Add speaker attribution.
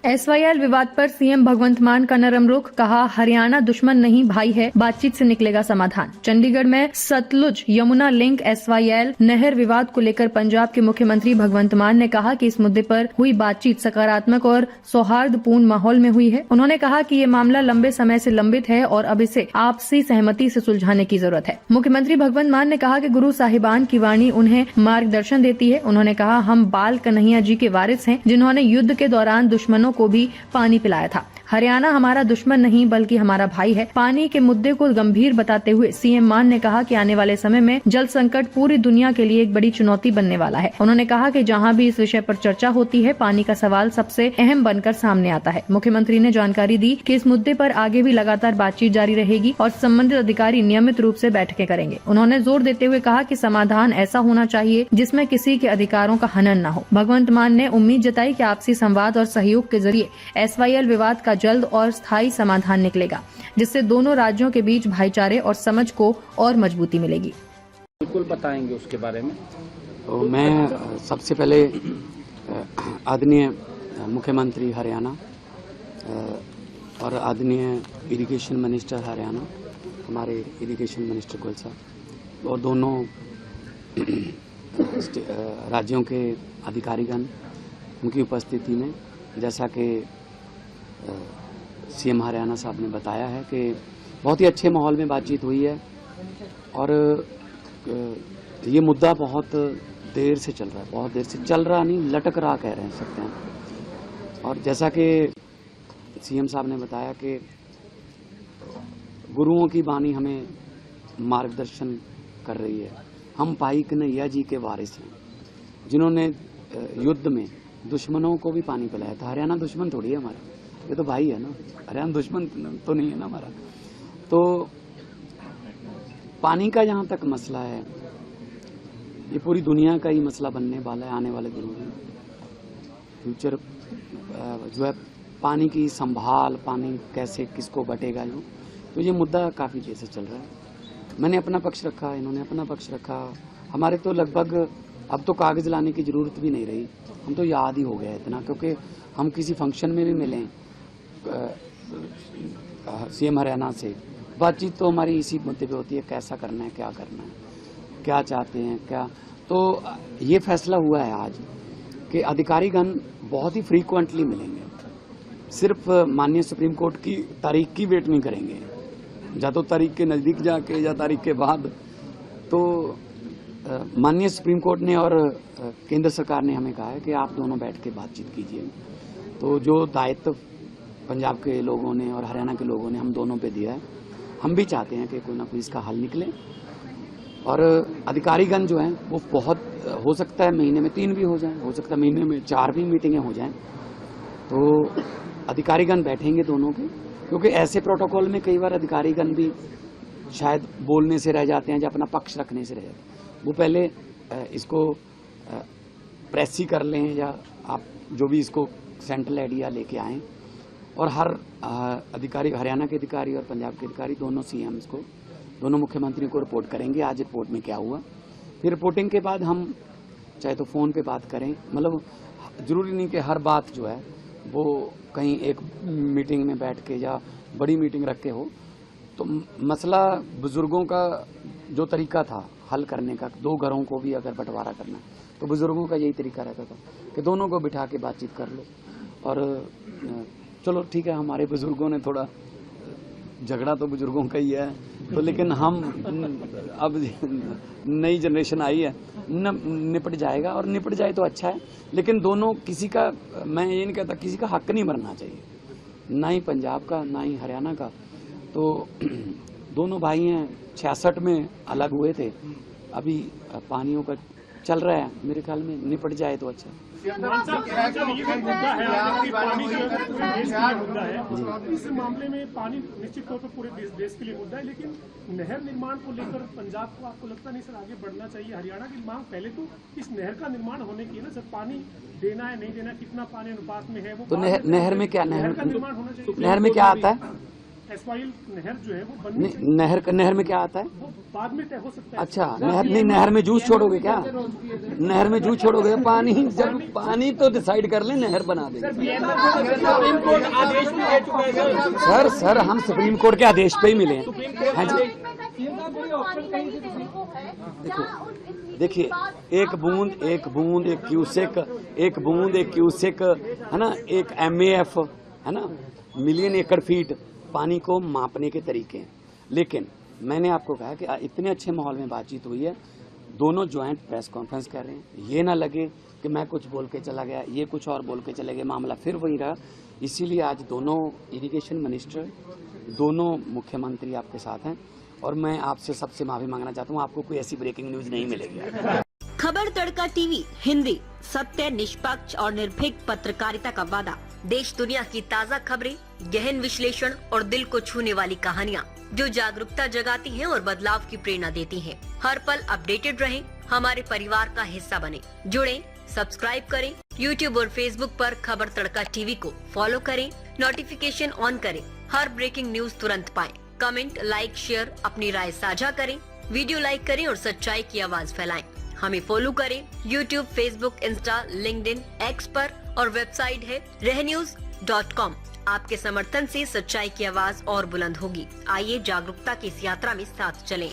Speaker 1: SYL विवाद पर CM भगवंत मान का नरम रुख, कहा हरियाणा दुश्मन नहीं भाई है, बातचीत से निकलेगा समाधान। चंडीगढ़ में सतलुज यमुना लिंक एसवाईएल नहर विवाद को लेकर पंजाब के मुख्यमंत्री भगवंत मान ने कहा कि इस मुद्दे पर हुई बातचीत सकारात्मक और सौहार्दपूर्ण माहौल में हुई है। उन्होंने कहा कि ये मामला लंबे समय से लंबित है और अब इसे आपसी सहमति से सुलझाने की जरूरत है। मुख्यमंत्री भगवंत मान ने कहा कि गुरु साहिबान की वाणी उन्हें मार्गदर्शन देती है। उन्होंने कहा, हम बाल कन्हैया जी के वारिस हैं, जिन्होंने युद्ध के दौरान दुश्मनों को भी पानी पिलाया था। हरियाणा हमारा दुश्मन नहीं बल्कि हमारा भाई है। पानी के मुद्दे को गंभीर बताते हुए सीएम मान ने कहा कि आने वाले समय में जल संकट पूरी दुनिया के लिए एक बड़ी चुनौती बनने वाला है। उन्होंने कहा कि जहां भी इस विषय पर चर्चा होती है, पानी का सवाल सबसे अहम बनकर सामने आता है। मुख्यमंत्री ने जानकारी दी कि इस मुद्दे पर आगे भी लगातार बातचीत जारी रहेगी और संबंधित अधिकारी नियमित रूप से बैठकें करेंगे। उन्होंने जोर देते हुए कहा कि समाधान ऐसा होना चाहिए जिसमें किसी के अधिकारों का हनन न हो। भगवंत मान ने उम्मीद जताई कि आपसी संवाद और सहयोग के जरिए एसवाईएल विवाद का जल्द और स्थायी समाधान निकलेगा, जिससे दोनों राज्यों के बीच भाईचारे और समझ को और मजबूती मिलेगी।
Speaker 2: बिल्कुल बताएंगे उसके बारे में।
Speaker 3: तो मैं सबसे पहले आदरणीय मुख्यमंत्री हरियाणा और आदरणीय इरिगेशन मिनिस्टर हरियाणा, हमारे इरिगेशन मिनिस्टर गोयल साहब और दोनों राज्यों के अधिकारीगण, उनकी उपस्थिति में, जैसा कि सीएम हरियाणा साहब ने बताया है कि बहुत ही अच्छे माहौल में बातचीत हुई है और ये मुद्दा बहुत देर से चल रहा है, बहुत देर से चल रहा नहीं, लटक रहा कह रहे हैं सकते हैं। और जैसा कि सीएम साहब ने बताया कि गुरुओं की वाणी हमें मार्गदर्शन कर रही है। हम भाई कन्हैया जी के वारिस हैं, जिन्होंने युद्ध में दुश्मनों को भी पानी पिलाया था। हरियाणा दुश्मन थोड़ी है हमारा, ये तो भाई है ना, हरियाणा दुश्मन तो नहीं है ना हमारा। तो पानी का जहाँ तक मसला है, ये पूरी दुनिया का ही मसला बनने वाला है आने वाले दिनों में। फ्यूचर जो है पानी की संभाल, पानी कैसे किसको बटेगा, जो तो ये मुद्दा काफ़ी देर से चल रहा है। मैंने अपना पक्ष रखा, इन्होंने अपना पक्ष रखा। हमारे तो लगभग अब तो कागज़ लाने की ज़रूरत भी नहीं रही, हम तो याद ही हो गया इतना, क्योंकि हम किसी फंक्शन में भी मिलें सीएम हरियाणा से, बातचीत तो हमारी इसी मुद्दे पे होती है, कैसा करना है, क्या करना है, क्या चाहते हैं, क्या। तो ये फैसला हुआ है आज कि अधिकारीगण बहुत ही फ्रीक्वेंटली मिलेंगे, सिर्फ माननीय सुप्रीम कोर्ट की तारीख की वेट नहीं करेंगे, या तो तारीख के नज़दीक जाके या तारीख के बाद। तो माननीय सुप्रीम कोर्ट ने और केंद्र सरकार ने हमें कहा है कि आप दोनों बैठ के बातचीत कीजिए। तो जो दायित्व पंजाब के लोगों ने और हरियाणा के लोगों ने हम दोनों पे दिया है, हम भी चाहते हैं कि कोई ना कोई इसका हल निकले। और अधिकारीगण जो हैं वो बहुत, हो सकता है महीने में 3 भी हो जाएं, हो सकता है महीने में 4 भी मीटिंगें हो जाएं। तो अधिकारीगण बैठेंगे दोनों के, क्योंकि ऐसे प्रोटोकॉल में कई बार अधिकारीगण भी शायद बोलने से रह जाते हैं या अपना पक्ष रखने से रह जाते हैं। वो पहले इसको प्रेस ही कर लें, या आप जो भी इसको सेंट्रल आइडिया लेके आएँ। और हर अधिकारी, हरियाणा के अधिकारी और पंजाब के अधिकारी, दोनों सीएम्स को, दोनों मुख्यमंत्रियों को रिपोर्ट करेंगे आज रिपोर्ट में क्या हुआ। फिर रिपोर्टिंग के बाद हम चाहे तो फ़ोन पे बात करें, मतलब ज़रूरी नहीं कि हर बात जो है वो कहीं एक मीटिंग में बैठ के या बड़ी मीटिंग रख के हो। तो मसला बुज़ुर्गों का जो तरीका था हल करने का, 2 घरों को भी अगर बंटवारा करना तो बुज़ुर्गों का यही तरीका रहता था कि दोनों को बिठा के बातचीत कर लो। और चलो ठीक है, हमारे बुज़ुर्गों ने थोड़ा, झगड़ा तो बुज़ुर्गों का ही है, तो लेकिन हम अब नई जनरेशन आई है, निपट जाएगा, और निपट जाए तो अच्छा है। लेकिन दोनों, किसी का, मैं ये नहीं कहता किसी का हक नहीं मरना चाहिए, ना ही पंजाब का ना ही हरियाणा का। तो दोनों भाई हैं, 66 में अलग हुए थे, अभी पानियों का चल रहा है, मेरे ख्याल में निपट जाए तो अच्छा।
Speaker 4: इस मामले में पानी निश्चित तौर पर पूरे देश के लिए मुद्दा है, लेकिन नहर निर्माण को लेकर पंजाब को आपको लगता नहीं सर आगे बढ़ना चाहिए? हरियाणा की मांग पहले तो इस नहर का निर्माण होने की है ना सर, पानी देना है नहीं देना, कितना पानी अनुपात में है वो,
Speaker 3: तो नहर में क्या,
Speaker 4: नहर का निर्माण होना चाहिए।
Speaker 3: नहर में क्या आता है?
Speaker 4: एसवाईएल नहर जो है वो बननी चाहिए,
Speaker 3: नहर में क्या आता है?
Speaker 4: वो बाद में तय हो सकता है।
Speaker 3: अच्छा, नहर में जूस छोड़ोगे क्या? नहर में जूस छोड़ोगे? पानी जब पानी तो डिसाइड कर ले, नहर बना देंगे।
Speaker 2: सुप्रीम कोर्ट आदेश भी दे चुका है
Speaker 3: सर हम सुप्रीम कोर्ट के आदेश पे ही मिले हैं। हाँ जी, देखिए एक बूंद एक क्यूसेक, एक बूंद एक क्यूसेक, है ना, एक MAF, है ना, मिलियन एकड़ फीट पानी को मापने के तरीके हैं। लेकिन मैंने आपको कहा कि इतने अच्छे माहौल में बातचीत हुई है, दोनों ज्वाइंट प्रेस कॉन्फ्रेंस कर रहे हैं, ये ना लगे कि मैं कुछ बोल के चला गया, ये कुछ और बोल के चले गए, मामला फिर वही रहा। इसीलिए आज दोनों इरिगेशन मिनिस्टर, दोनों मुख्यमंत्री आपके साथ हैं और मैं आपसे सबसे माफी मांगना चाहता हूँ, आपको कोई ऐसी ब्रेकिंग न्यूज नहीं मिलेगी।
Speaker 5: खबर तड़का टीवी हिंदी, सत्य, निष्पक्ष और निर्भीक पत्रकारिता का वादा। देश दुनिया की ताज़ा खबरें, गहन विश्लेषण और दिल को छूने वाली कहानियाँ जो जागरूकता जगाती हैं और बदलाव की प्रेरणा देती हैं। हर पल अपडेटेड रहें, हमारे परिवार का हिस्सा बने। जुड़ें, सब्सक्राइब करें। YouTube और Facebook पर खबर तड़का टीवी को फॉलो करें, नोटिफिकेशन ऑन करें, हर ब्रेकिंग न्यूज तुरंत पाएं। कमेंट, लाइक, शेयर, अपनी राय साझा करें, वीडियो लाइक करें और सच्चाई की आवाज फैलाएं। हमें फॉलो करें YouTube, Facebook, Insta, LinkedIn, X पर और वेबसाइट है रहnews.com। आपके समर्थन से सच्चाई की आवाज और बुलंद होगी। आइए जागरूकता की इस यात्रा में साथ चलें।